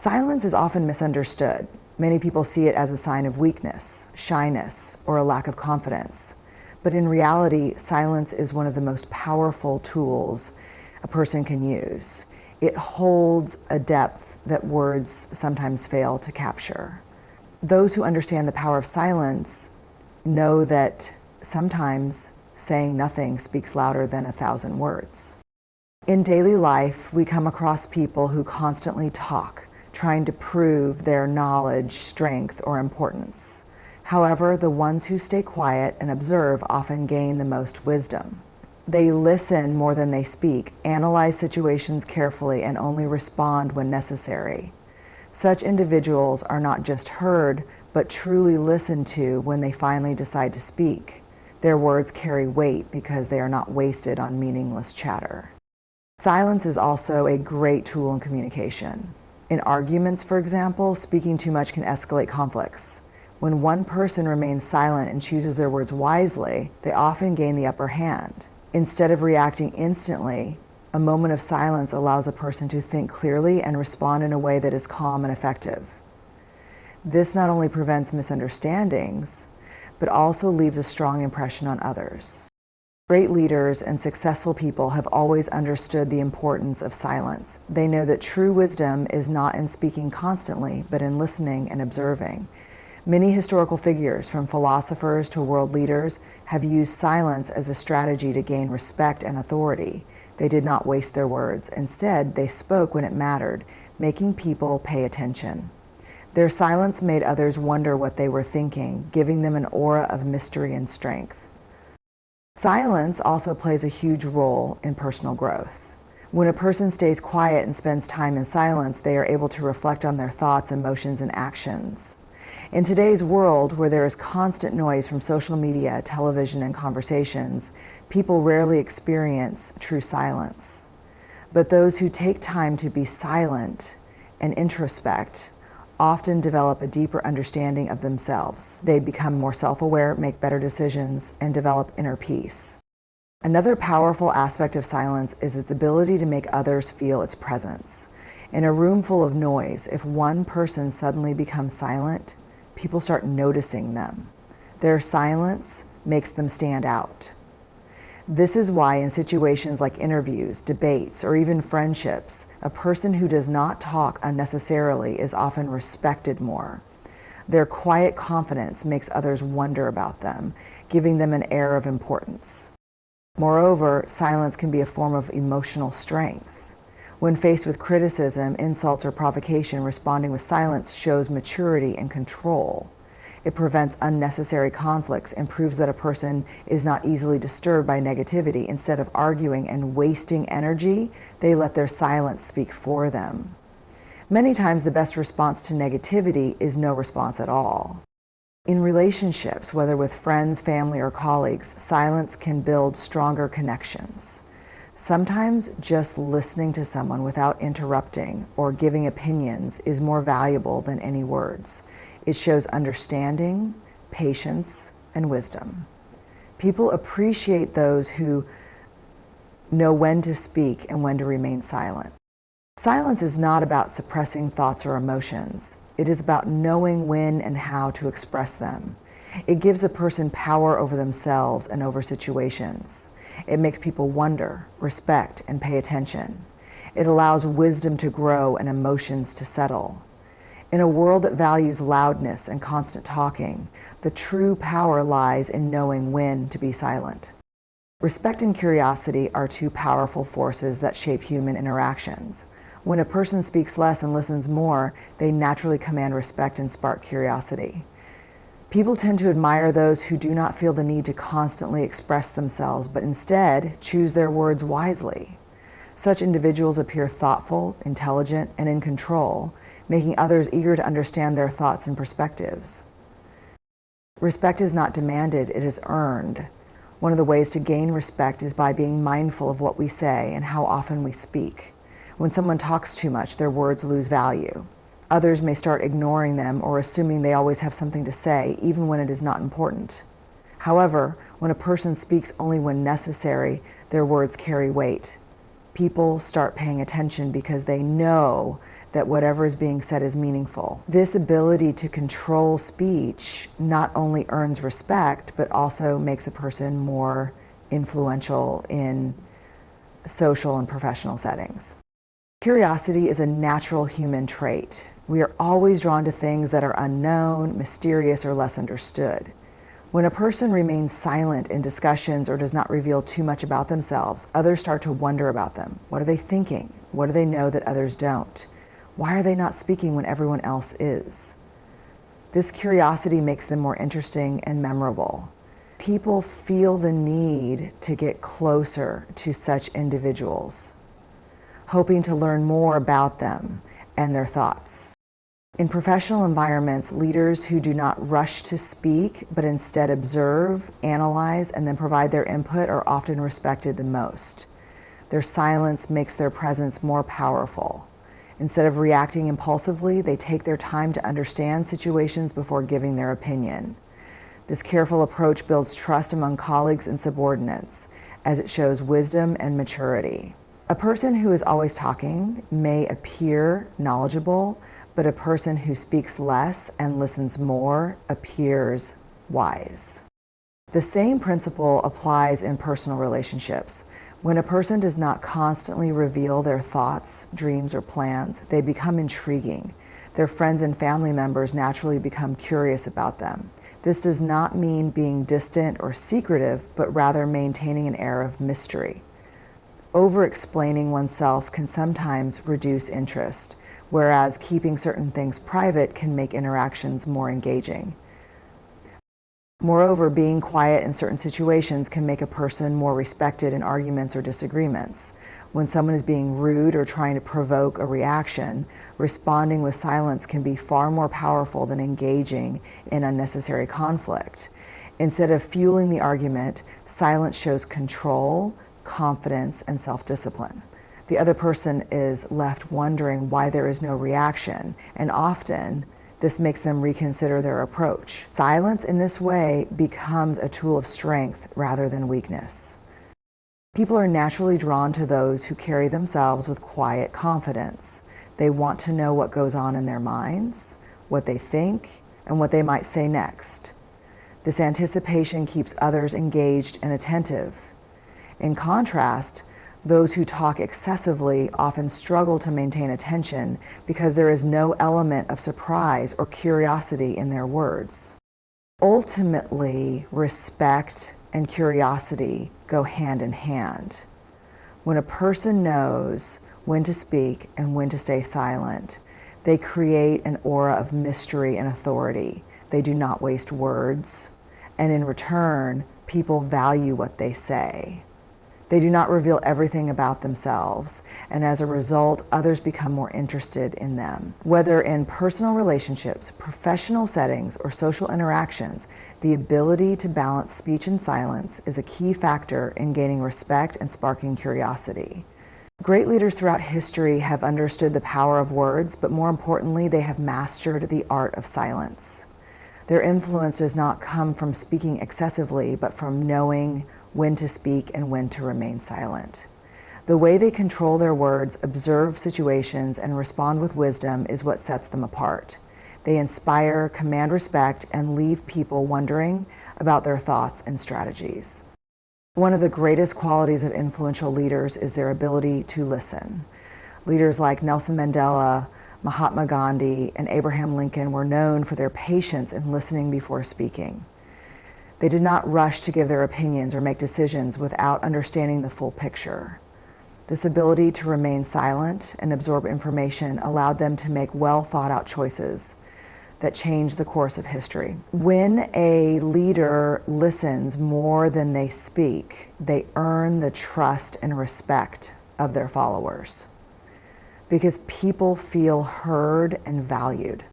Silence is often misunderstood. Many people see it as a sign of weakness, shyness, or a lack of confidence. But in reality, silence is one of the most powerful tools a person can use. It holds a depth that words sometimes fail to capture. Those who understand the power of silence know that sometimes saying nothing speaks louder than 1,000 words. In daily life, we come across people who constantly talk, trying to prove their knowledge, strength, or importance. However, the ones who stay quiet and observe often gain the most wisdom. They listen more than they speak, analyze situations carefully, and only respond when necessary. Such individuals are not just heard, but truly listened to when they finally decide to speak. Their words carry weight because they are not wasted on meaningless chatter. Silence is also a great tool in communication. In arguments, for example, speaking too much can escalate conflicts. When one person remains silent and chooses their words wisely, they often gain the upper hand. Instead of reacting instantly, a moment of silence allows a person to think clearly and respond in a way that is calm and effective. This not only prevents misunderstandings, but also leaves a strong impression on others. Great leaders and successful people have always understood the importance of silence. They know that true wisdom is not in speaking constantly, but in listening and observing. Many historical figures, from philosophers to world leaders, have used silence as a strategy to gain respect and authority. They did not waste their words. Instead, they spoke when it mattered, making people pay attention. Their silence made others wonder what they were thinking, giving them an aura of mystery and strength. Silence also plays a huge role in personal growth. When a person stays quiet and spends time in silence, they are able to reflect on their thoughts, emotions, and actions. In today's world, where there is constant noise from social media, television, and conversations, people rarely experience true silence. But those who take time to be silent and introspect often develop a deeper understanding of themselves. They become more self-aware, make better decisions, and develop inner peace. Another powerful aspect of silence is its ability to make others feel its presence. In a room full of noise, if one person suddenly becomes silent, people start noticing them. Their silence makes them stand out. This is why in situations like interviews, debates, or even friendships, a person who does not talk unnecessarily is often respected more. Their quiet confidence makes others wonder about them, giving them an air of importance. Moreover, silence can be a form of emotional strength. When faced with criticism, insults, or provocation, responding with silence shows maturity and control. It prevents unnecessary conflicts and proves that a person is not easily disturbed by negativity. Instead of arguing and wasting energy, they let their silence speak for them. Many times the best response to negativity is no response at all. In relationships, whether with friends, family, or colleagues, silence can build stronger connections. Sometimes just listening to someone without interrupting or giving opinions is more valuable than any words. It shows understanding, patience, and wisdom. People appreciate those who know when to speak and when to remain silent. Silence is not about suppressing thoughts or emotions. It is about knowing when and how to express them. It gives a person power over themselves and over situations. It makes people wonder, respect, and pay attention. It allows wisdom to grow and emotions to settle. In a world that values loudness and constant talking, the true power lies in knowing when to be silent. Respect and curiosity are two powerful forces that shape human interactions. When a person speaks less and listens more, they naturally command respect and spark curiosity. People tend to admire those who do not feel the need to constantly express themselves, but instead choose their words wisely. Such individuals appear thoughtful, intelligent, and in control, making others eager to understand their thoughts and perspectives. Respect is not demanded, it is earned. One of the ways to gain respect is by being mindful of what we say and how often we speak. When someone talks too much, their words lose value. Others may start ignoring them or assuming they always have something to say, even when it is not important. However, when a person speaks only when necessary, their words carry weight. People start paying attention because they know that whatever is being said is meaningful. This ability to control speech not only earns respect, but also makes a person more influential in social and professional settings. Curiosity is a natural human trait. We are always drawn to things that are unknown, mysterious, or less understood. When a person remains silent in discussions or does not reveal too much about themselves, others start to wonder about them. What are they thinking? What do they know that others don't? Why are they not speaking when everyone else is? This curiosity makes them more interesting and memorable. People feel the need to get closer to such individuals, hoping to learn more about them and their thoughts. In professional environments, leaders who do not rush to speak, but instead observe, analyze, and then provide their input are often respected the most. Their silence makes their presence more powerful. Instead of reacting impulsively, they take their time to understand situations before giving their opinion. This careful approach builds trust among colleagues and subordinates, as it shows wisdom and maturity. A person who is always talking may appear knowledgeable, but a person who speaks less and listens more appears wise. The same principle applies in personal relationships. When a person does not constantly reveal their thoughts, dreams, or plans, they become intriguing. Their friends and family members naturally become curious about them. This does not mean being distant or secretive, but rather maintaining an air of mystery. Over-explaining oneself can sometimes reduce interest, whereas keeping certain things private can make interactions more engaging. Moreover, being quiet in certain situations can make a person more respected in arguments or disagreements. When someone is being rude or trying to provoke a reaction, responding with silence can be far more powerful than engaging in unnecessary conflict. Instead of fueling the argument, silence shows control, confidence, and self-discipline. The other person is left wondering why there is no reaction, and often this makes them reconsider their approach. Silence in this way becomes a tool of strength rather than weakness. People are naturally drawn to those who carry themselves with quiet confidence. They want to know what goes on in their minds, what they think, and what they might say next. This anticipation keeps others engaged and attentive. In contrast, those who talk excessively often struggle to maintain attention because there is no element of surprise or curiosity in their words. Ultimately, respect and curiosity go hand in hand. When a person knows when to speak and when to stay silent, they create an aura of mystery and authority. They do not waste words, and in return, people value what they say. They do not reveal everything about themselves, and as a result, others become more interested in them. Whether in personal relationships, professional settings, or social interactions, the ability to balance speech and silence is a key factor in gaining respect and sparking curiosity. Great leaders throughout history have understood the power of words, but more importantly, they have mastered the art of silence. Their influence does not come from speaking excessively, but from knowing when to speak and when to remain silent. The way they control their words, observe situations, and respond with wisdom is what sets them apart. They inspire, command respect, and leave people wondering about their thoughts and strategies. One of the greatest qualities of influential leaders is their ability to listen. Leaders like Nelson Mandela, Mahatma Gandhi, and Abraham Lincoln were known for their patience in listening before speaking. They did not rush to give their opinions or make decisions without understanding the full picture. This ability to remain silent and absorb information allowed them to make well-thought-out choices that changed the course of history. When a leader listens more than they speak, they earn the trust and respect of their followers because people feel heard and valued.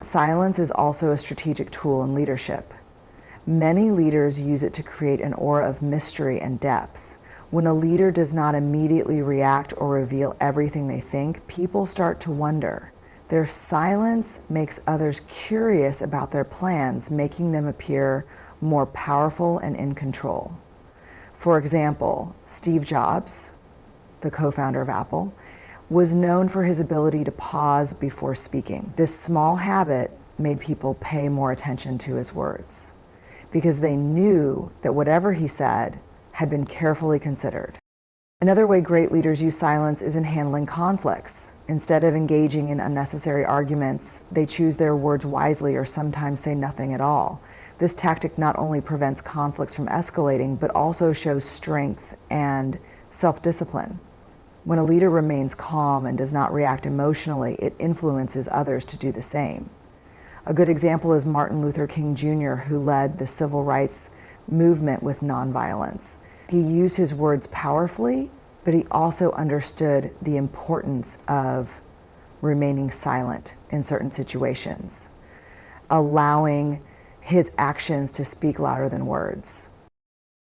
Silence is also a strategic tool in leadership. Many leaders use it to create an aura of mystery and depth. When a leader does not immediately react or reveal everything they think, people start to wonder. Their silence makes others curious about their plans, making them appear more powerful and in control. For example, Steve Jobs, the co-founder of Apple, was known for his ability to pause before speaking. This small habit made people pay more attention to his words because they knew that whatever he said had been carefully considered. Another way great leaders use silence is in handling conflicts. Instead of engaging in unnecessary arguments, they choose their words wisely or sometimes say nothing at all. This tactic not only prevents conflicts from escalating, but also shows strength and self-discipline. When a leader remains calm and does not react emotionally, it influences others to do the same. A good example is Martin Luther King Jr., who led the civil rights movement with nonviolence. He used his words powerfully, but he also understood the importance of remaining silent in certain situations, allowing his actions to speak louder than words.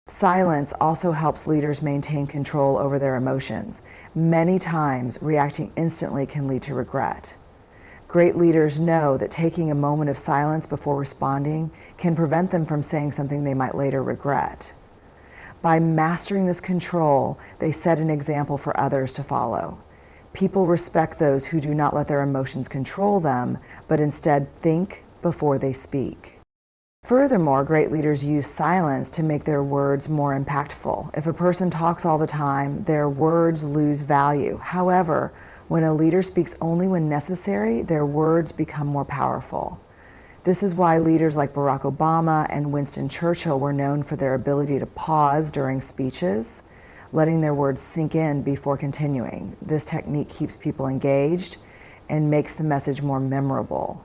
Silence also helps leaders maintain control over their emotions. Many times, reacting instantly can lead to regret. Great leaders know that taking a moment of silence before responding can prevent them from saying something they might later regret. By mastering this control, they set an example for others to follow. People respect those who do not let their emotions control them, but instead think before they speak. Furthermore, great leaders use silence to make their words more impactful. If a person talks all the time, their words lose value. However, when a leader speaks only when necessary, their words become more powerful. This is why leaders like Barack Obama and Winston Churchill were known for their ability to pause during speeches, letting their words sink in before continuing. This technique keeps people engaged and makes the message more memorable.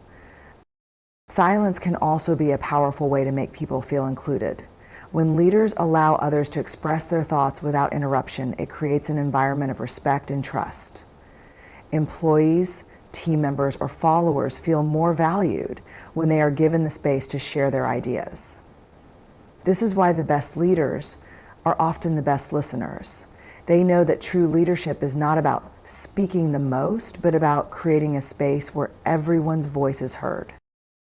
Silence can also be a powerful way to make people feel included. When leaders allow others to express their thoughts without interruption, it creates an environment of respect and trust. Employees, team members, or followers feel more valued when they are given the space to share their ideas. This is why the best leaders are often the best listeners. They know that true leadership is not about speaking the most, but about creating a space where everyone's voice is heard.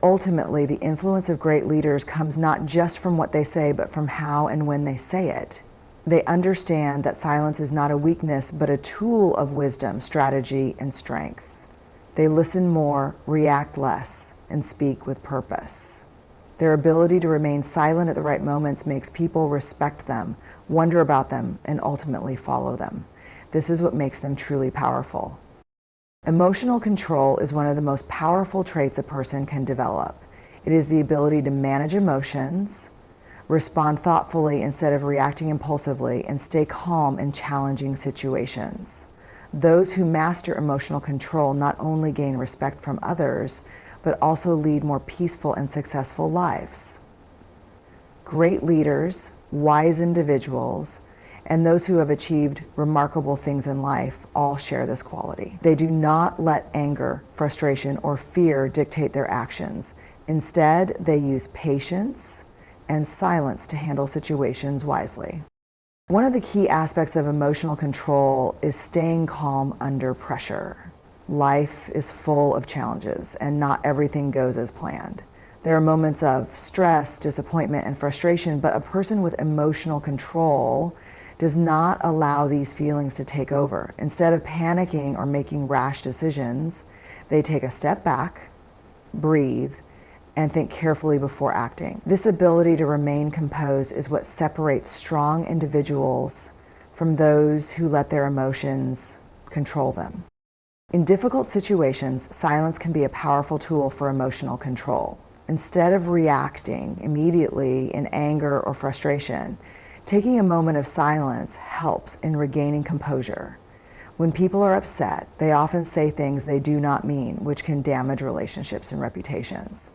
Ultimately, the influence of great leaders comes not just from what they say, but from how and when they say it. They understand that silence is not a weakness, but a tool of wisdom, strategy, and strength. They listen more, react less, and speak with purpose. Their ability to remain silent at the right moments makes people respect them, wonder about them, and ultimately follow them. This is what makes them truly powerful. Emotional control is one of the most powerful traits a person can develop. It is the ability to manage emotions, respond thoughtfully instead of reacting impulsively, and stay calm in challenging situations. Those who master emotional control not only gain respect from others, but also lead more peaceful and successful lives. Great leaders, wise individuals, and those who have achieved remarkable things in life all share this quality. They do not let anger, frustration, or fear dictate their actions. Instead, they use patience and silence to handle situations wisely. One of the key aspects of emotional control is staying calm under pressure. Life is full of challenges, and not everything goes as planned. There are moments of stress, disappointment, and frustration, but a person with emotional control does not allow these feelings to take over. Instead of panicking or making rash decisions, they take a step back, breathe, and think carefully before acting. This ability to remain composed is what separates strong individuals from those who let their emotions control them. In difficult situations, silence can be a powerful tool for emotional control. Instead of reacting immediately in anger or frustration, taking a moment of silence helps in regaining composure. When people are upset, they often say things they do not mean, which can damage relationships and reputations.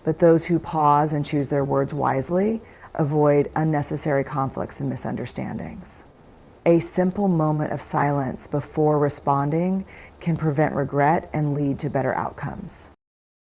But those who pause and choose their words wisely avoid unnecessary conflicts and misunderstandings. A simple moment of silence before responding can prevent regret and lead to better outcomes.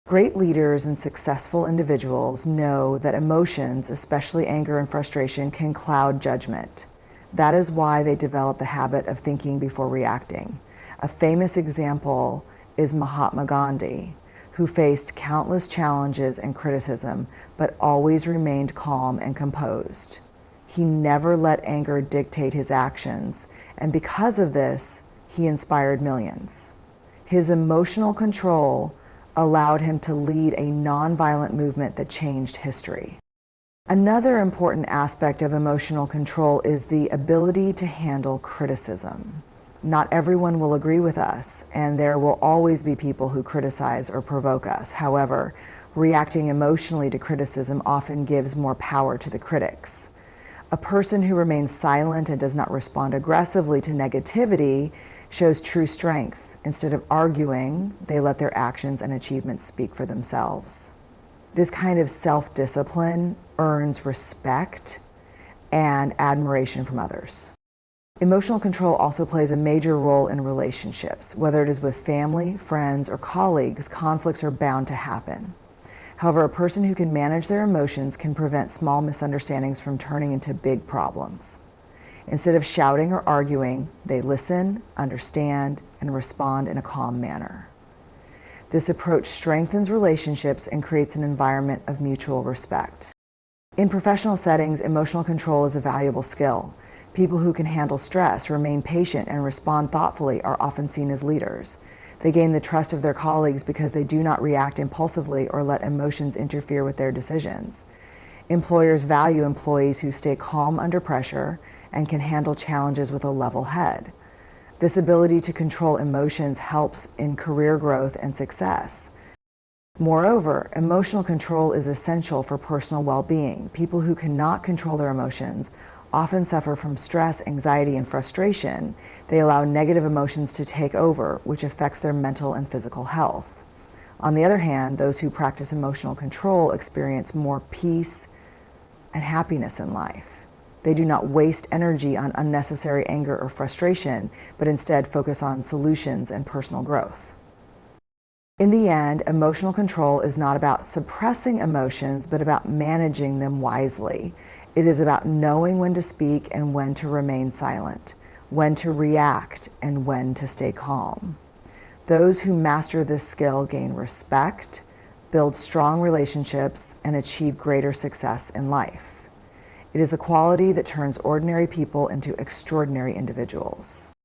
Great leaders and successful individuals know that emotions, especially anger and frustration, can cloud judgment. That is why they develop the habit of thinking before reacting. A famous example is Mahatma Gandhi, who faced countless challenges and criticism, but always remained calm and composed. He never let anger dictate his actions, and because of this, he inspired millions. His emotional control allowed him to lead a nonviolent movement that changed history. Another important aspect of emotional control is the ability to handle criticism. Not everyone will agree with us, and there will always be people who criticize or provoke us. However, reacting emotionally to criticism often gives more power to the critics. A person who remains silent and does not respond aggressively to negativity shows true strength. Instead of arguing, they let their actions and achievements speak for themselves. This kind of self-discipline earns respect and admiration from others. Emotional control also plays a major role in relationships. Whether it is with family, friends, or colleagues, conflicts are bound to happen. However, a person who can manage their emotions can prevent small misunderstandings from turning into big problems. Instead of shouting or arguing, they listen, understand, and respond in a calm manner. This approach strengthens relationships and creates an environment of mutual respect. In professional settings, emotional control is a valuable skill. People who can handle stress, remain patient, and respond thoughtfully are often seen as leaders. They gain the trust of their colleagues because they do not react impulsively or let emotions interfere with their decisions. Employers value employees who stay calm under pressure and can handle challenges with a level head. This ability to control emotions helps in career growth and success. Moreover, emotional control is essential for personal well-being. People who cannot control their emotions often suffer from stress, anxiety, and frustration. They allow negative emotions to take over, which affects their mental and physical health. On the other hand, those who practice emotional control experience more peace and happiness in life. They do not waste energy on unnecessary anger or frustration, but instead focus on solutions and personal growth. In the end, emotional control is not about suppressing emotions, but about managing them wisely. It is about knowing when to speak and when to remain silent, when to react and when to stay calm. Those who master this skill gain respect, build strong relationships, and achieve greater success in life. It is a quality that turns ordinary people into extraordinary individuals.